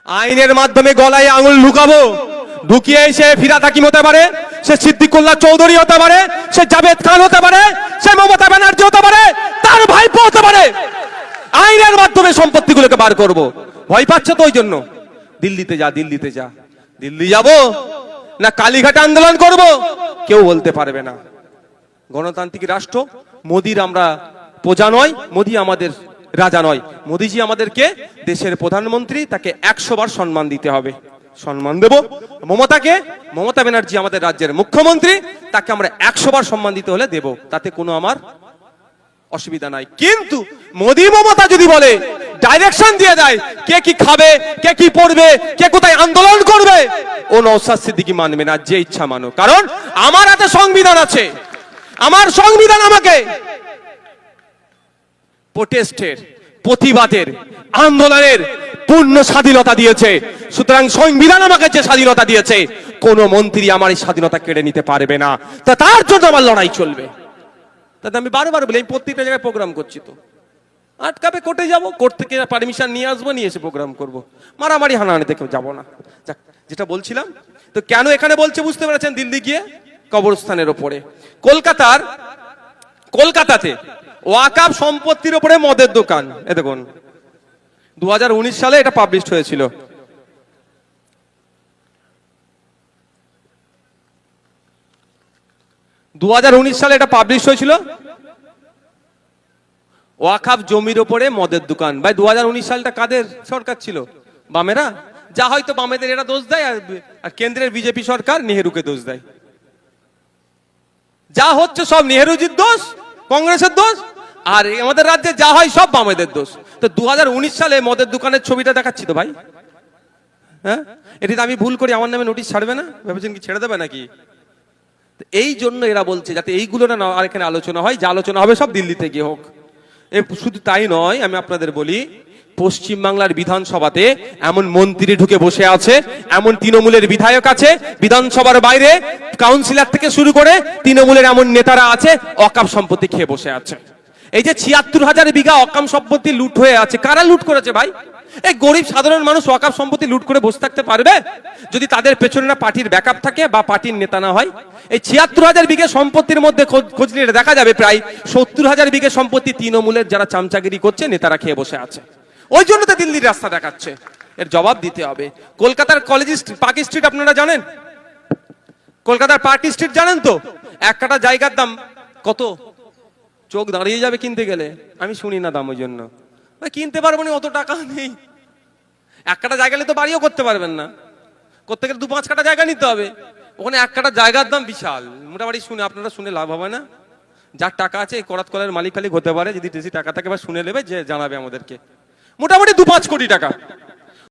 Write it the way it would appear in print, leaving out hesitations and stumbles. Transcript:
আইনের মাধ্যমে গলায় আঙুল ঢুকাবো, ঢুকিয়ে সে ফিরাদ হাকিম হতে পারে, সে সিদ্দিকুল্লাহ চৌধুরী হতে পারে, সে জাভেদ খান হতে পারে, সে মমতা ব্যানার্জি হতে পারে, তার ভাইপো হতে পারে। আইনের মাধ্যমে সম্পত্তিগুলোকে বার করব। ভয় পাচ্ছে তো ওই জন্য দিল্লিতে যা, দিল্লিতে যা। দিল্লি যাব না কালীঘাটে আন্দোলন করব, কেউ বলতে পারবে না। গণতান্ত্রিক রাষ্ট্র, মোদির আমরা প্রজা নয়, মোদি আমাদের রাজা নয়। মোদিজি আমাদেরকে দেশের প্রধানমন্ত্রী, তাকে 100 বার সম্মান দিতে হবে, সম্মান দেব। মমতাকে, মমতা ব্যানার্জি আমাদের রাজ্যের মুখ্যমন্ত্রী, তাকে আমরা 100 বার সম্মান দিতে হলে দেব, তাতে কোনো আমার অসুবিধা নাই। কিন্তু মোদি মমতা যদি বলে, ডাইরেকশন দিয়ে দেয় কে কি খাবে, কে কি পড়বে, কে কোথায় আন্দোলন করবে, ও নওশাদ সিদ্দিকী মানবে না। যে ইচ্ছা মানো, কারণ আমার হাতে সংবিধান আছে, আমার সংবিধান আমাকে প্রোটেস্টের, প্রতিবাদের, আন্দোলনের পূর্ণ স্বাধীনতা দিয়েছে। সুতরাং সংবিধান আমাকে যে স্বাধীনতা দিয়েছে, কোন মন্ত্রী আমার এই স্বাধীনতা কেড়ে নিতে পারবে না। তা তার জন্য আমার লড়াই চলবে। তাতে আমি বারবার বলি, আমি প্রত্যেকটা জায়গায় প্রোগ্রাম করছি, তো আটকাবে, কোর্টে যাব, কোর্ট থেকে পারমিশন নিয়ে আসবো, নিয়ে এসে প্রোগ্রাম করব। মারামারি হানাহানি দেখে যাবো না। যেটা বলছিলাম, তো কেন এখানে বলছে বুঝতে পেরেছেন, দিল্লি গিয়ে কবরস্থানের ওপরে। কলকাতাতে ওয়াকাফ সম্পত্তির উপরে মদের দোকান, এ দেখুন 2019 সালে এটা পাবলিশড হয়েছিল। সালে এটা পাবলিশ হয়েছিল। ওয়াকাফ জমির উপরে মদের দোকান। ভাই 2019 সালটা কাদের সরকার ছিল? বামেরা। যা হয়তো বামেদের এরা দোষ দেয়, আর কেন্দ্রের বিজেপি সরকার নেহেরুকে দোষ দেয়। যা হচ্ছে সব নেহেরুজির দোষ, কংগ্রেসের দোষ, আর আমাদের রাজ্যে যা হয় সব বামেদের দোষ। তো 2019 সালে মদের দোকানের ছবিটা দেখাচ্ছি তো ভাই। হ্যাঁ, এটি আমি ভুল করি আমার নামে নোটিশ ছাড়বে না, ভেবেছেন কি ছেড়ে দেবে নাকি? এই জন্য এরা বলছে যাতে এইগুলো না আর এখানে আলোচনা হয়, যা আলোচনা হবে সব দিল্লিতে গিয়ে হোক। শুধু তাই নয়, আমি আপনাদের বলি, পশ্চিম বাংলার বিধানসভাতে এমন মন্ত্রী ঢুকে বসে আছে, এমন তৃণমূলের বিধায়ক আছে, বিধানসভার বাইরে কাউন্সিলর থেকে শুরু করে তৃণমূলের এমন নেতারা আছে, ওয়াকাফ সম্পত্তি খেয়ে বসে আছে। এই যে 76,000 বিঘা ওয়াকাফ সম্পত্তি লুট হয়ে আছে, কারা লুট করেছে ভাই? এই গরিব সাধারণ মানুষ ওয়াকাফ সম্পত্তি লুট করে বসে থাকতে পারবে যদি তাদের পেছনে না পার্টির ব্যাকআপ থাকে বা পার্টির নেতা না হয়? এই 76,000 বিঘা সম্পত্তির মধ্যে খোঁজ নিয়ে দেখা যাবে প্রায় 70,000 বিঘা সম্পত্তি তৃণমূলের যারা চামচাগিরি করছে, নেতারা খেয়ে বসে আছে। ওই জন্য তো দিল্লির রাস্তা দেখাচ্ছে, এর জবাব দিতে হবে। কলকাতার কলেজ পার্ক স্ট্রিট আপনারা জানেন? কলকাতার পার্টি স্ট্রিট জানেন তো? এক কাটা জায়গার দাম কত? চোখ দাঁড়িয়ে যাবে কিনতে গেলে। আমি শুনি না দাম, ওই জন্য কিনতে পারবো না, অত টাকা নেই। এক কাটা জায়গা তো বাড়িও করতে পারবেন না, করতে গেলে 2-5 কাটা জায়গা নিতে হবে। ওখানে এক কাটা জায়গার দাম বিশাল। মোটামুটি শুনে আপনারা শুনে লাভ হবে না। যার টাকা আছে এই করাত কলের মালিক খালিক হতে পারে, যদি বেশি টাকা থাকে বা শুনে নেবে, যে জানাবে আমাদেরকে। মোটামুটি 2-5 কোটি টাকা।